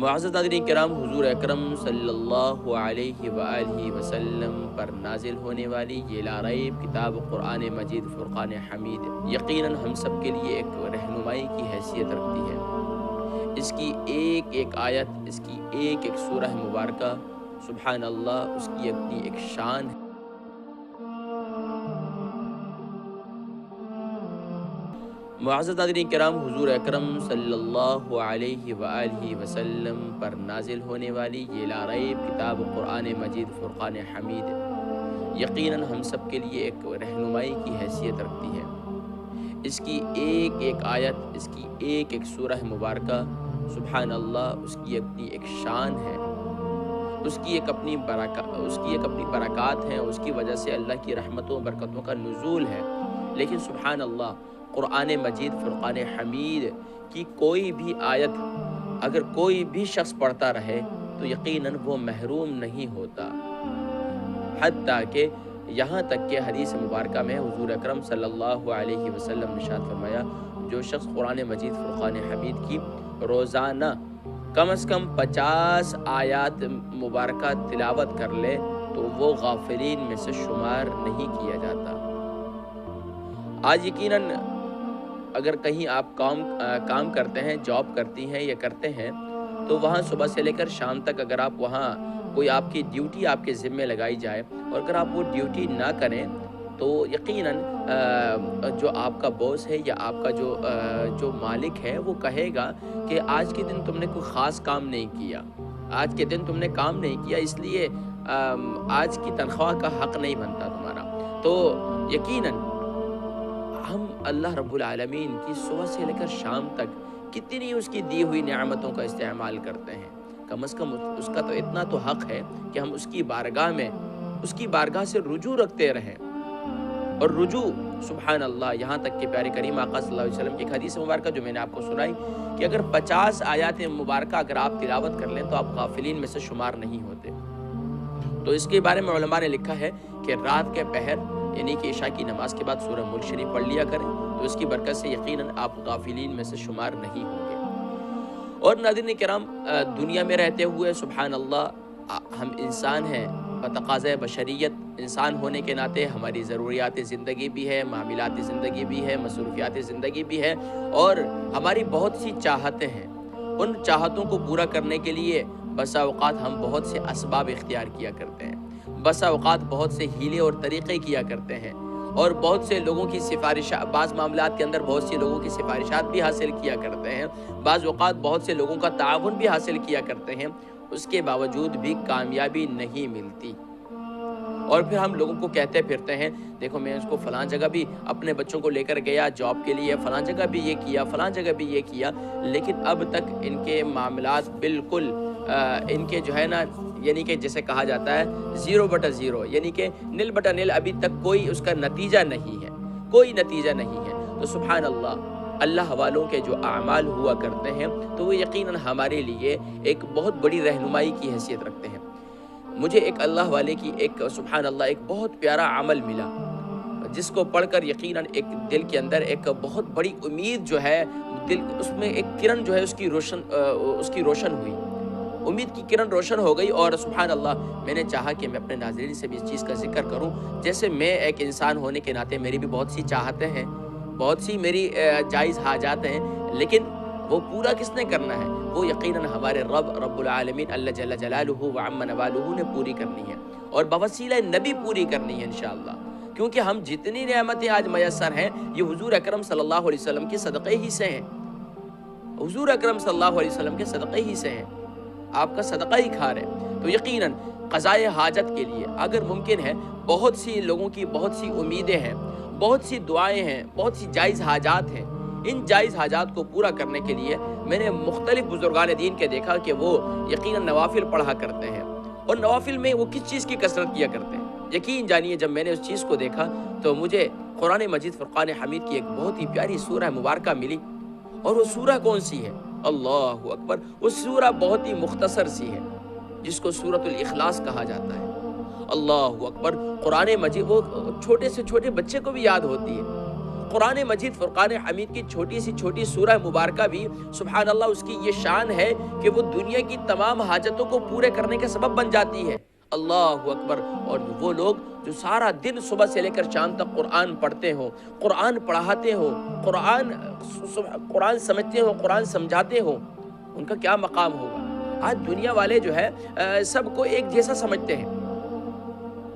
معزز ناظرین کرام، حضور اکرم صلی اللہ علیہ وآلہ وسلم پر نازل ہونے والی یہ لا ریب کتاب قرآن مجید فرقان حمید یقیناً ہم سب کے لیے ایک رہنمائی کی حیثیت رکھتی ہے۔ اس کی ایک ایک آیت، اس کی ایک ایک سورہ مبارکہ، سبحان اللہ، اس کی اپنی ایک شان ہے۔ معزز ناظرین کرام، حضور اکرم صلی اللہ علیہ وآلہ وسلم پر نازل ہونے والی یہ لا ریب کتاب قرآن مجید فرقان حمید یقیناً ہم سب کے لیے ایک رہنمائی کی حیثیت رکھتی ہے۔ اس کی ایک ایک آیت، اس کی ایک ایک سورہ مبارکہ، سبحان اللہ، اس کی اپنی ایک شان ہے، اس کی ایک اپنی برکات ہیں، اس کی وجہ سے اللہ کی رحمتوں و برکتوں کا نزول ہے۔ لیکن سبحان اللہ، قرآن مجید فرقان حمید کی کوئی بھی آیت اگر کوئی بھی شخص پڑھتا رہے تو یقیناً وہ محروم نہیں ہوتا، حتیٰ کہ یہاں تک کہ حدیث مبارکہ میں حضور اکرم صلی اللہ علیہ وسلم نے ارشاد فرمایا، جو شخص قرآن مجید فرقان حمید کی روزانہ کم از کم 50 آیات مبارکہ تلاوت کر لے تو وہ غافلین میں سے شمار نہیں کیا جاتا۔ آج یقیناً اگر کہیں آپ کام کرتے ہیں، جاب کرتی ہیں یا کرتے ہیں، تو وہاں صبح سے لے کر شام تک اگر آپ وہاں کوئی آپ کی ڈیوٹی آپ کے ذمے لگائی جائے اور اگر آپ وہ ڈیوٹی نہ کریں تو یقیناً جو آپ کا باس ہے یا آپ کا جو مالک ہے وہ کہے گا کہ آج کے دن تم نے کوئی خاص کام نہیں کیا، آج کے دن تم نے کام نہیں کیا، اس لیے آج کی تنخواہ کا حق نہیں بنتا تمہارا۔ تو یقیناً ہم اللہ رب العالمین کی صبح سے لے کر شام تک کتنی اس کی دی ہوئی نعمتوں کا استعمال کرتے ہیں۔ کم از کم اس کا تو اتنا تو حق ہے کہ ہم اس کی بارگاہ سے رجوع رکھتے رہیں۔ اور رجوع سبحان اللہ، یہاں تک کہ پیارے کریم آقا صلی اللہ علیہ وسلم کی حدیث مبارکہ جو میں نے آپ کو سنائی کہ اگر 50 آیات مبارکہ اگر آپ تلاوت کر لیں تو آپ غافلین میں سے شمار نہیں ہوتے۔ تو اس کے بارے میں علماء نے لکھا ہے کہ رات کے پہر یعنی کہ عشاء کی نماز کے بعد سورہ ملک شریف پڑھ لیا کریں تو اس کی برکت سے یقیناً آپ غافلین میں سے شمار نہیں ہوں گے۔ اور ناظرین کرام، دنیا میں رہتے ہوئے سبحان اللہ ہم انسان ہیں، بتقاضۂ بشریت انسان ہونے کے ناطے ہماری ضروریات زندگی بھی ہے، معاملات زندگی بھی ہے، مصروفیات زندگی بھی ہے، اور ہماری بہت سی چاہتیں ہیں۔ ان چاہتوں کو پورا کرنے کے لیے بسا اوقات ہم بہت سے اسباب اختیار کیا کرتے ہیں، بسا اوقات بہت سے ہیلے اور طریقے کیا کرتے ہیں، اور بہت سے لوگوں کی بعض معاملات کے اندر بہت سے لوگوں کی سفارشات بھی حاصل کیا کرتے ہیں، بعض اوقات بہت سے لوگوں کا تعاون بھی حاصل کیا کرتے ہیں، اس کے باوجود بھی کامیابی نہیں ملتی۔ اور پھر ہم لوگوں کو کہتے پھرتے ہیں، دیکھو میں اس کو فلاں جگہ بھی اپنے بچوں کو لے کر گیا جاب کے لیے، فلاں جگہ بھی یہ کیا، فلاں جگہ بھی یہ کیا، لیکن اب تک ان کے معاملات بالکل ان کے جو ہے نا، یعنی کہ جسے کہا جاتا ہے 0/0، یعنی کہ نل بٹا نل، ابھی تک کوئی اس کا نتیجہ نہیں ہے، کوئی نتیجہ نہیں ہے۔ تو سبحان اللہ والوں کے جو اعمال ہوا کرتے ہیں تو وہ یقیناً ہمارے لیے ایک بہت بڑی رہنمائی کی حیثیت رکھتے ہیں۔ مجھے ایک اللہ والے کی سبحان اللہ ایک بہت پیارا عمل ملا جس کو پڑھ کر یقیناً ایک دل کے اندر ایک بہت بڑی امید جو ہے، اس میں ایک کرن جو ہے اس کی روشن ہوئی، امید کی کرن روشن ہو گئی، اور سبحان اللہ میں نے چاہا کہ میں اپنے ناظرین سے بھی اس چیز کا ذکر کروں۔ جیسے میں ایک انسان ہونے کے ناطے میری بھی بہت سی چاہتیں ہیں، بہت سی میری جائز حاجات ہیں، لیکن وہ پورا کس نے کرنا ہے؟ وہ یقیناً ہمارے رب العالمین اللہ جل جلالہ وعم نوالہ نے پوری کرنی ہے، اور بوسیلہ نبی پوری کرنی ہے انشاءاللہ، کیونکہ ہم جتنی نعمتیں آج میسر ہیں یہ حضور اکرم صلی اللہ علیہ وسلم کے صدقے ہی سے ہیں، حضور اکرم صلی اللہ علیہ وسلم کے صدقے ہی سے ہیں، آپ کا صدقہ ہی کھا رہے۔ تو یقیناً قضائے حاجت کے لیے اگر ممکن ہے، بہت سی لوگوں کی بہت سی امیدیں ہیں، بہت سی دعائیں ہیں، بہت سی جائز حاجات ہیں، ان جائز حاجات کو پورا کرنے کے لیے میں نے مختلف بزرگان دین کے دیکھا کہ وہ یقیناً نوافل پڑھا کرتے ہیں، اور نوافل میں وہ کس چیز کی کثرت کیا کرتے ہیں؟ یقین جانیے جب میں نے اس چیز کو دیکھا تو مجھے قرآن مجید فرقان حمید کی ایک بہت ہی پیاری سورہ مبارکہ ملی، اور وہ سورہ کون سی ہے؟ اللہ اکبر، وہ سورہ بہت ہی مختصر سی ہے جس کو سورۃ الاخلاص کہا جاتا ہے۔ اللہ اکبر، قرآن مجید وہ چھوٹے سے چھوٹے بچے کو بھی یاد ہوتی ہے۔ قرآن مجید فرقان حمید کی چھوٹی سی چھوٹی سورہ مبارکہ بھی سبحان اللہ اس کی یہ شان ہے کہ وہ دنیا کی تمام حاجتوں کو پورے کرنے کا سبب بن جاتی ہے۔ اللہ اکبر۔ اور وہ لوگ جو سارا دن صبح سے لے کر شام تک قرآن پڑھتے ہوں، قرآن پڑھاتے ہوں، قرآن سمجھتے ہوں، قرآن سمجھاتے ہوں، ان کا کیا مقام ہوگا۔ آج دنیا والے جو ہے سب کو ایک جیسا سمجھتے ہیں،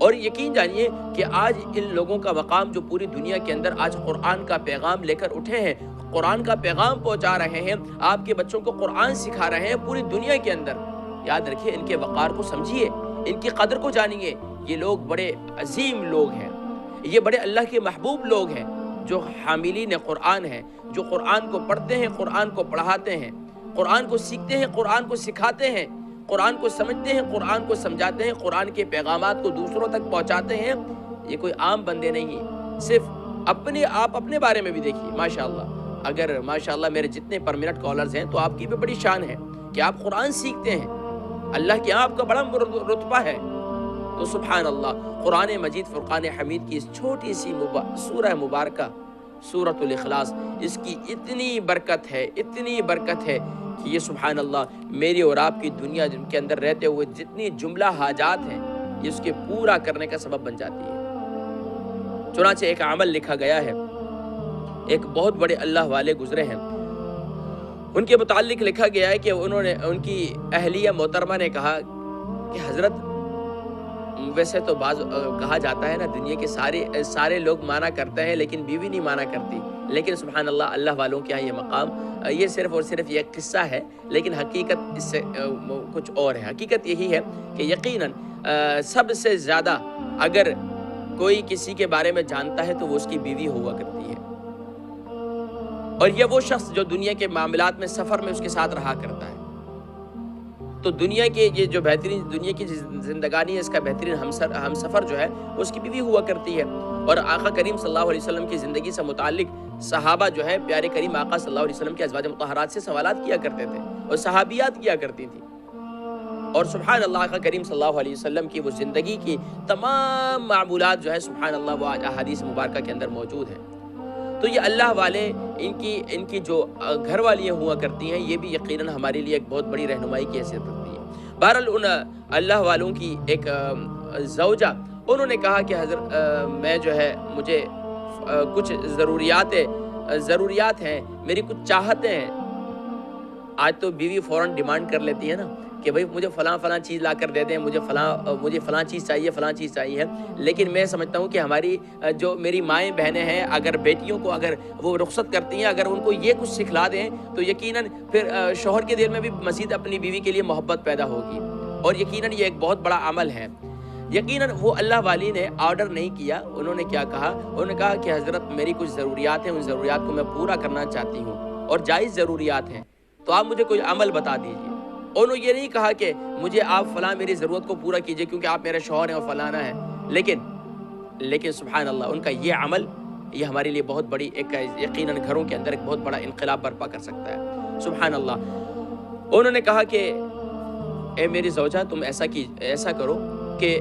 اور یقین جانیے کہ آج ان لوگوں کا مقام جو پوری دنیا کے اندر آج قرآن کا پیغام لے کر اٹھے ہیں، قرآن کا پیغام پہنچا رہے ہیں، آپ کے بچوں کو قرآن سکھا رہے ہیں پوری دنیا کے اندر۔ یاد رکھیے، ان کے وقار کو سمجھیے، ان کی قدر کو جانیے۔ یہ لوگ بڑے عظیم لوگ ہیں، یہ بڑے اللہ کے محبوب لوگ ہیں، جو حاملین قرآن ہیں، جو قرآن کو پڑھتے ہیں، قرآن کو پڑھاتے ہیں، قرآن کو سیکھتے ہیں، قرآن کو سکھاتے ہیں، قرآن کو سمجھتے ہیں، قرآن کو سمجھاتے ہیں، قرآن کے پیغامات کو دوسروں تک پہنچاتے ہیں۔ یہ کوئی عام بندے نہیں، صرف اپنے بارے میں بھی دیکھیے ماشاءاللہ۔ اگر ماشاءاللہ میرے جتنے پر منٹ کالرز ہیں تو آپ کی بھی بڑی شان ہے کہ آپ قرآن سیکھتے ہیں، اللہ کے آپ کا بڑا رتبہ ہے۔ تو سبحان اللہ، قرآن مجید فرقان حمید کی اس چھوٹی سی سورہ مبارکہ سورۃ الاخلاص، اس کی اتنی برکت ہے، اتنی برکت ہے کہ یہ سبحان اللہ میری اور آپ کی دنیا کے اندر رہتے ہوئے جتنی جملہ حاجات ہیں یہ اس کے پورا کرنے کا سبب بن جاتی ہے۔ چنانچہ ایک عمل لکھا گیا ہے، ایک بہت بڑے اللہ والے گزرے ہیں، ان کے متعلق لکھا گیا ہے کہ ان کی اہلیہ محترمہ نے کہا کہ حضرت، ویسے تو بعض کہا جاتا ہے نا دنیا کے سارے لوگ مانا کرتے ہیں لیکن بیوی نہیں مانا کرتی، لیکن سبحان اللہ اللہ والوں کے یہاں یہ مقام، یہ صرف اور صرف یہ قصہ ہے، لیکن حقیقت اس سے کچھ اور ہے۔ حقیقت یہی ہے کہ یقیناً سب سے زیادہ اگر کوئی کسی کے بارے میں جانتا ہے تو وہ اس کی بیوی ہوا کرتی ہے، اور یہ وہ شخص جو دنیا کے معاملات میں سفر میں اس کے ساتھ رہا کرتا ہے۔ تو دنیا کے یہ جو بہترین دنیا کی زندگانی ہے، اس کا بہترین ہم سفر جو ہے وہ اس کی بیوی ہوا کرتی ہے۔ اور آقا کریم صلی اللہ علیہ وسلم کی زندگی سے متعلق صحابہ جو ہے پیارے کریم آقا صلی اللہ علیہ وسلم کے ازواج مطہرات سے سوالات کیا کرتے تھے، اور صحابیات کیا کرتی تھیں، اور سبحان اللہ آقا کریم صلی اللہ علیہ وسلم کی وہ زندگی کی تمام معمولات جو ہے سبحان اللہ وہ آج احادیث مبارکہ کے اندر موجود ہیں۔ تو یہ اللہ والے، ان کی جو گھر والیاں ہوا کرتی ہیں، یہ بھی یقیناً ہمارے لیے ایک بہت بڑی رہنمائی کی حیثیت رکھتی ہے۔ بہرحال ان اللہ والوں کی ایک زوجہ، انہوں نے کہا کہ حضرت میں جو ہے مجھے کچھ ضروریات ہیں، میری کچھ چاہتیں ہیں۔ آج تو بیوی فوراً ڈیمانڈ کر لیتی ہے نا کہ بھئی مجھے فلاں چیز لا کر دے دیں، مجھے فلاں چیز چاہیے، لیکن میں سمجھتا ہوں کہ ہماری جو میری مائیں بہنیں ہیں، اگر بیٹیوں کو اگر وہ رخصت کرتی ہیں، اگر ان کو یہ کچھ سکھلا دیں تو یقیناً پھر شوہر کے دل میں بھی مزید اپنی بیوی کے لیے محبت پیدا ہوگی، اور یقیناً یہ ایک بہت بڑا عمل ہے۔ یقیناً وہ اللہ والی نے آرڈر نہیں کیا، انہوں نے کیا کہا، انہوں نے کہا کہ حضرت میری کچھ ضروریات ہیں، ان ضروریات کو میں پورا کرنا چاہتی ہوں، اور جائز ضروریات ہیں، تو آپ مجھے کوئی عمل بتا دیجیے۔ انہوں نے یہ نہیں کہا کہ مجھے آپ فلاں میری ضرورت کو پورا کیجیے کیونکہ آپ میرے شوہر ہیں اور فلانا ہے، لیکن سبحان اللہ ان کا یہ عمل، یہ ہمارے لیے بہت بڑی ایک یقیناً گھروں کے اندر ایک بہت بڑا انقلاب برپا کر سکتا ہے۔ سبحان اللہ، انہوں نے کہا کہ اے میری زوجہ، تم ایسا کرو کہ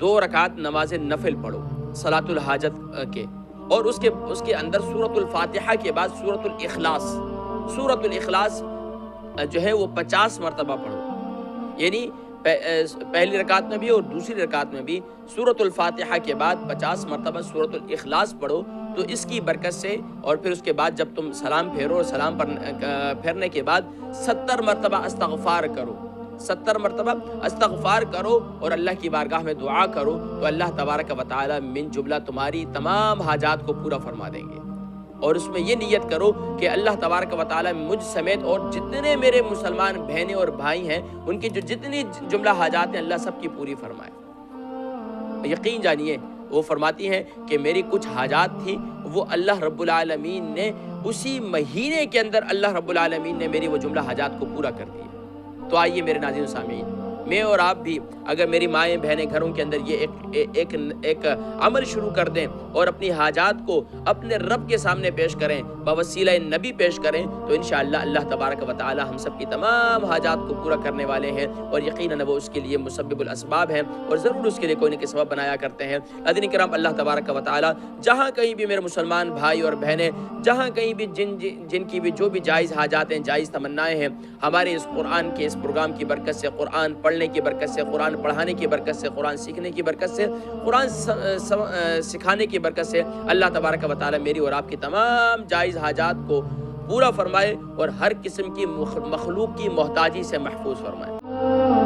2 رکعت نماز نفل پڑھو صلاۃ الحاجت کے، اور اس کے اندر سورۃ الفاتحہ کے بعد سورۃ الاخلاص جو ہے وہ 50 مرتبہ پڑھو، یعنی پہلی رکعت میں بھی اور دوسری رکعت میں بھی سورۃ الفاتحہ کے بعد 50 مرتبہ سورۃ الاخلاص پڑھو، تو اس کی برکت سے، اور پھر اس کے بعد جب تم سلام پھیرو اور سلام پھیرنے کے بعد 70 مرتبہ استغفار کرو، 70 مرتبہ استغفار کرو اور اللہ کی بارگاہ میں دعا کرو، تو اللہ تبارک و تعالی من جملہ تمہاری تمام حاجات کو پورا فرما دیں گے۔ اور اس میں یہ نیت کرو کہ اللہ تبارک و تعالی مجھ سمیت اور جتنے میرے مسلمان بہنیں اور بھائی ہیں، ان کی جو جتنی جملہ حاجات ہیں اللہ سب کی پوری فرمائے۔ یقین جانیے وہ فرماتی ہیں کہ میری کچھ حاجات تھی، وہ اللہ رب العالمین نے اسی مہینے کے اندر اللہ رب العالمین نے میری وہ جملہ حاجات کو پورا کر دیا۔ تو آئیے میرے ناظرین و سامعین، میں اور آپ بھی اگر میری مائیں بہنیں گھروں کے اندر یہ ایک عمل شروع کر دیں اور اپنی حاجات کو اپنے رب کے سامنے پیش کریں، بوسیلہ نبی پیش کریں، تو انشاءاللہ اللہ تبارک و تعالی ہم سب کی تمام حاجات کو پورا کرنے والے ہیں، اور یقیناً وہ اس کے لیے مسبب الاسباب ہیں اور ضرور اس کے لیے کوئی نہ کوئی سبب بنایا کرتے ہیں۔ ناظرین کرام، اللہ تبارک و تعالی جہاں کہیں بھی میرے مسلمان بھائی اور بہنیں، جہاں کہیں بھی جن کی بھی جو بھی جائز حاجات ہیں، جائز تمنائیں ہیں، ہمارے اس قرآن کے اس پروگرام کی برکت سے، قرآن پڑھنے کی برکت سے، قرآن پڑھانے کی برکت سے، قرآن سیکھنے کی برکت سے، قرآن سکھانے کی برکت سے اللہ تبارک و تعالی میری اور آپ کی تمام جائز حاجات کو پورا فرمائے اور ہر قسم کی مخلوق کی محتاجی سے محفوظ فرمائے۔